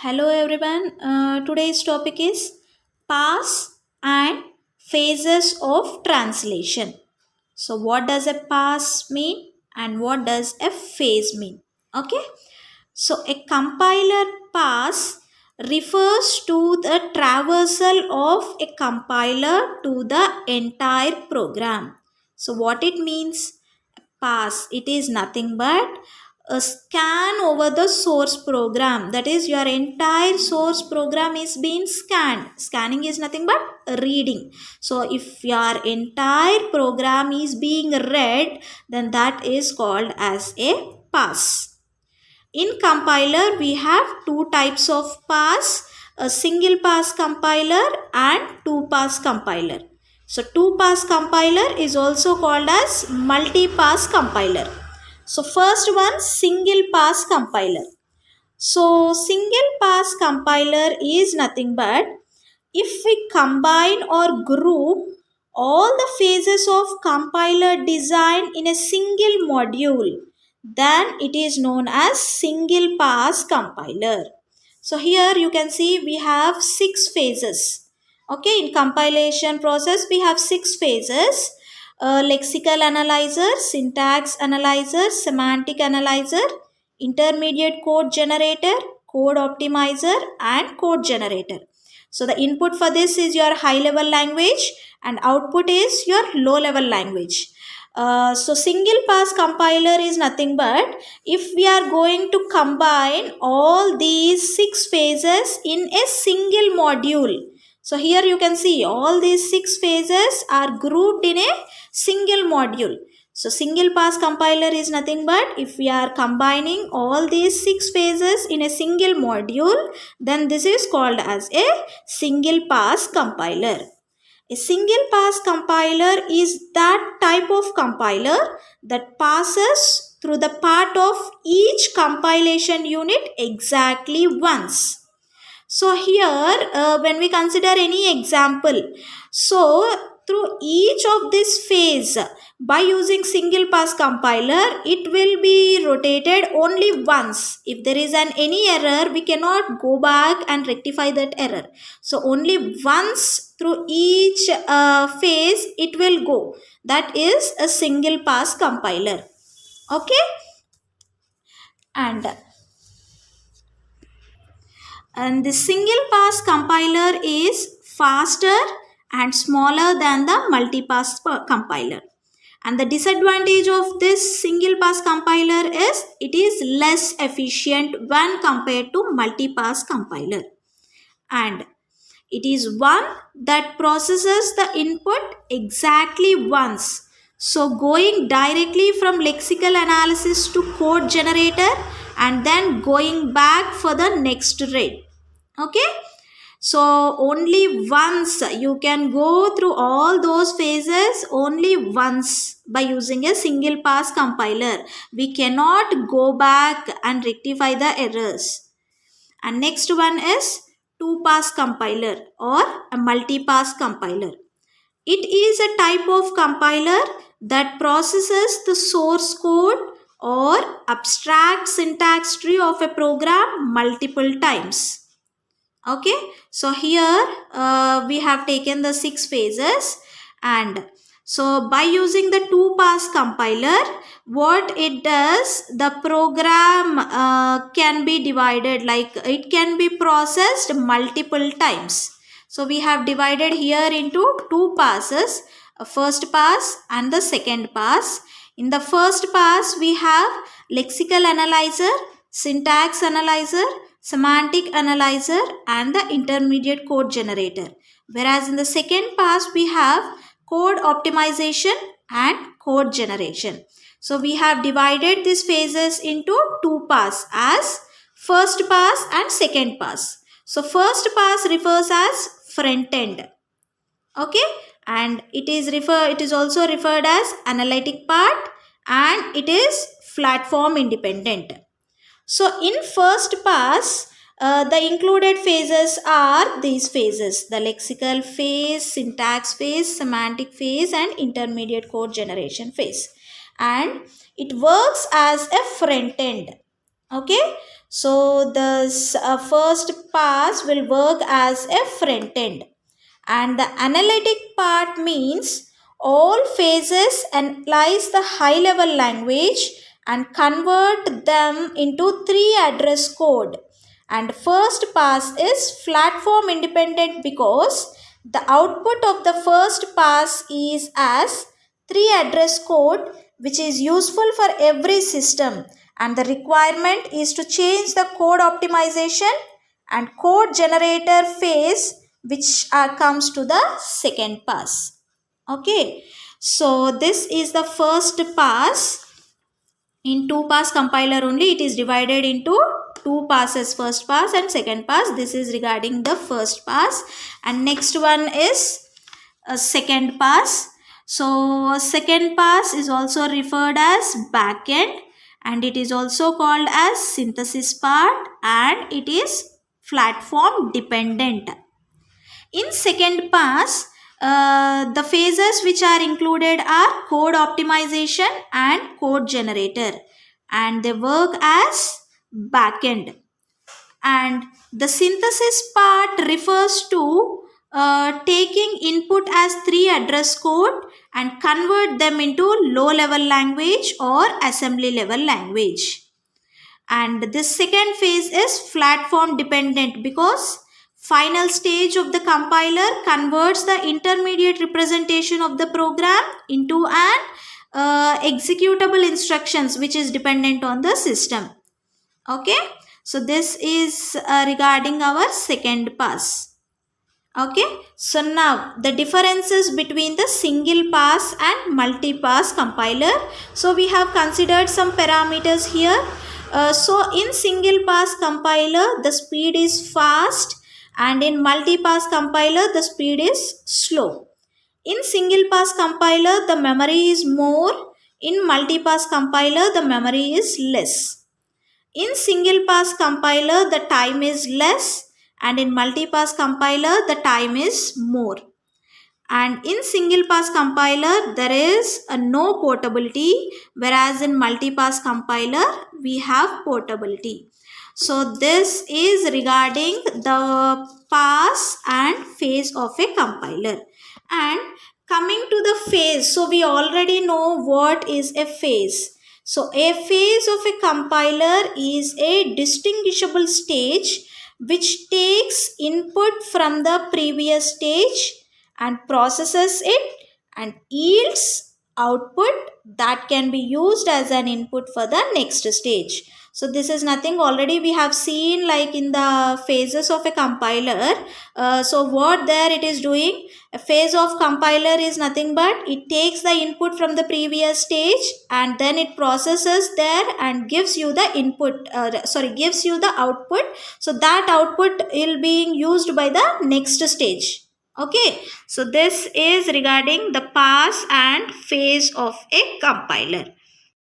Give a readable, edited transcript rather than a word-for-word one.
Hello everyone. Today's topic is pass and phases of translation. So, what does a pass mean and what does a phase mean? Okay. So, a compiler pass refers to the traversal of a compiler to the entire program. So, what it means? Pass, it is nothing but a scan over the source program. That is, your entire source program is being scanned. Scanning is nothing but reading. So if your entire program is being read, then that is called as a pass. In compiler, we have two types of pass, a single pass compiler and two pass compiler. So two pass compiler is also called as multi-pass compiler. So first one, single pass compiler. So single pass compiler is nothing but if we combine or group all the phases of compiler design in a single module, then it is known as single pass compiler. So here you can see we have 6 phases. Okay, in compilation process we have 6 phases. Lexical analyzer, syntax analyzer, semantic analyzer, intermediate code generator, code optimizer and code generator. So the input for this is your high level language and output is your low level language. So single pass compiler is nothing but if we are going to combine all these 6 phases in a single module. So here you can see all these 6 phases are grouped in a single module. So single pass compiler is nothing but if we are combining all these 6 phases in a single module, then this is called as a single pass compiler. A single pass compiler is that type of compiler that passes through the part of each compilation unit exactly once. So here when we consider any example, so through each of this phase by using single pass compiler, it will be rotated only once. If there is any error, we cannot go back and rectify that error. So only once through each phase it will go. That is a single pass compiler. Okay. And the single pass compiler is faster and smaller than the multi-pass compiler. And the disadvantage of this single pass compiler is it is less efficient when compared to multi-pass compiler. And it is one that processes the input exactly once. So going directly from lexical analysis to code generator and then going back for the next read. Okay. So only once you can go through all those phases only once by using a single pass compiler. We cannot go back and rectify the errors. And next one is two pass compiler or a multi-pass compiler. It is a type of compiler that processes the source code or abstract syntax tree of a program multiple times. Okay, so here we have taken the 6 phases, and so by using the two pass compiler, what it does, the program can be divided, like it can be processed multiple times. So we have divided here into two passes, a first pass and the second pass. In the first pass we have lexical analyzer, syntax analyzer, semantic analyzer and the intermediate code generator. Whereas in the second pass we have code optimization and code generation. So we have divided these phases into two pass as first pass and second pass. So first pass refers as front end. Okay, and it is also referred as analytic part and it is platform independent. So in first pass, the included phases are these phases: the lexical phase, syntax phase, semantic phase and intermediate code generation phase. And it works as a front end. Okay, so the first pass will work as a front end, and the analytic part means all phases analyze the high level language and convert them into three address code. And first pass is platform independent because the output of the first pass is as three address code, which is useful for every system, and the requirement is to change the code optimization and code generator phase, which comes to the second pass. Okay, so this is the first pass. In two pass compiler only, it is divided into two passes, first pass and second pass. This is regarding the first pass, and next one is a second pass. So second pass is also referred as backend, and it is also called as synthesis part, and it is platform dependent. In second pass, the phases which are included are code optimization and code generator, and they work as backend. And the synthesis part refers to taking input as three address code and convert them into low level language or assembly level language. And this second phase is platform dependent because final stage of the compiler converts the intermediate representation of the program into an executable instructions which is dependent on the system. Okay, so this is regarding our second pass. Okay, so now the differences between the single pass and multi-pass compiler. So we have considered some parameters here. So in single pass compiler the speed is fast, and in multi-pass compiler the speed is slow. In single pass compiler the memory is more, in multi-pass compiler the memory is less. In single pass compiler the time is less, and in multi-pass compiler the time is more. And in single pass compiler there is a no portability, whereas in multi-pass compiler we have portability. So this is regarding the pass and phase of a compiler. And coming to the phase, so we already know what is a phase. So a phase of a compiler is a distinguishable stage which takes input from the previous stage and processes it and yields output that can be used as an input for the next stage. So this is nothing, already we have seen like in the phases of a compiler. So what there it is doing, a phase of compiler is nothing but it takes the input from the previous stage and then it processes there and gives you the input, gives you the output. So that output will be used by the next stage. Okay, so this is regarding the pass and phase of a compiler.